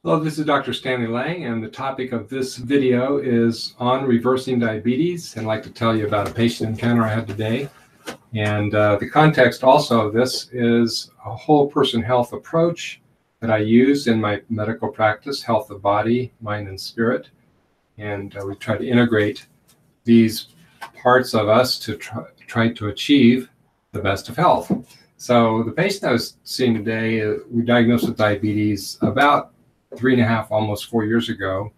Hello, this is Dr. Stanley Lang, and the topic of this video is on reversing diabetes. And I'd like to tell you about a patient encounter I had today. And the context also of this is a whole person health approach that I use in my medical practice, health of body, mind, and spirit. And we try to integrate these parts of us to try to achieve the best of health. So the patient I was seeing today, we diagnosed with diabetes about 3.5, almost 4 years ago.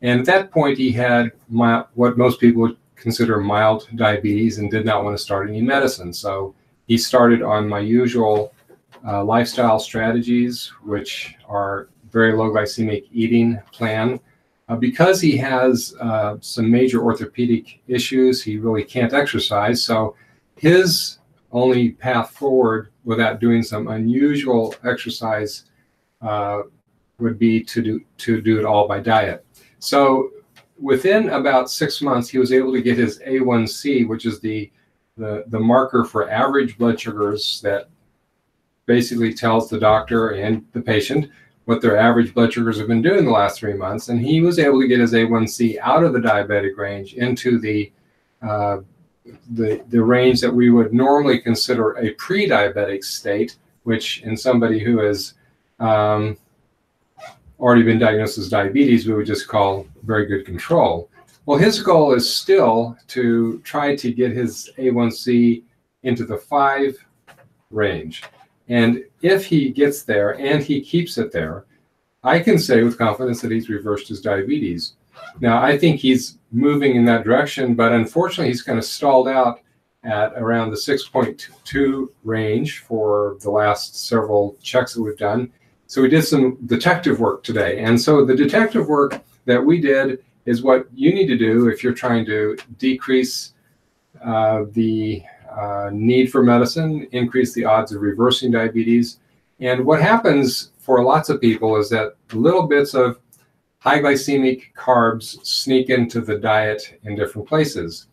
And at that point, he had what most people would consider mild diabetes and did not want to start any medicine. So he started on my usual lifestyle strategies, which are very low glycemic eating plan. Because he has some major orthopedic issues, he really can't exercise. So his only path forward without doing some unusual exercise would be to do it all by diet. So within about 6 months, he was able to get his A1C, which is the marker for average blood sugars that basically tells the doctor and the patient what their average blood sugars have been doing the last 3 months. And he was able to get his A1C out of the diabetic range into the range that we would normally consider a pre-diabetic state, which in somebody who is already been diagnosed as diabetes, we would just call very good control. Well, his goal is still to try to get his A1C into the 5 range. And if he gets there and he keeps it there, I can say with confidence that he's reversed his diabetes. Now, I think he's moving in that direction, but unfortunately, he's kind of stalled out at around the 6.2 range for the last several checks that we've done. So we did some detective work today. And so the detective work that we did is what you need to do if you're trying to decrease the need for medicine, increase the odds of reversing diabetes. And what happens for lots of people is that little bits of high glycemic carbs sneak into the diet in different places,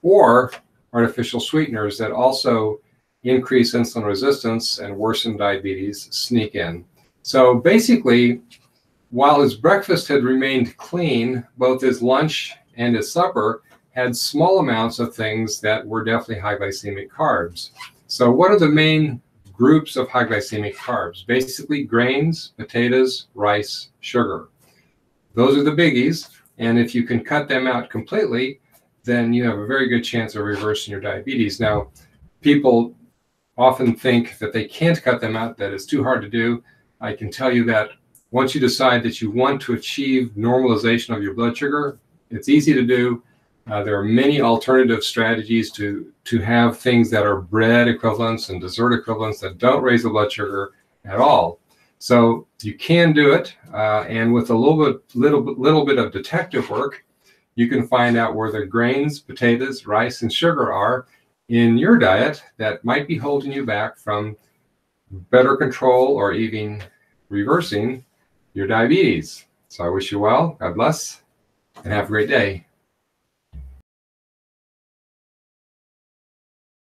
or artificial sweeteners that also increase insulin resistance and worsen diabetes sneak in. So basically, while his breakfast had remained clean, both his lunch and his supper had small amounts of things that were definitely high glycemic carbs. So what are the main groups of high glycemic carbs? Basically grains, potatoes, rice, sugar. Those are the biggies. And if you can cut them out completely, then you have a very good chance of reversing your diabetes. Now, people often think that they can't cut them out, that it's too hard to do. I can tell you that once you decide that you want to achieve normalization of your blood sugar, it's easy to do. There are many alternative strategies to have things that are bread equivalents and dessert equivalents that don't raise the blood sugar at all. So you can do it, and with a little bit of detective work, you can find out where the grains, potatoes, rice, and sugar are in your diet that might be holding you back from better control or even reversing your diabetes. So I wish you well, God bless, and have a great day.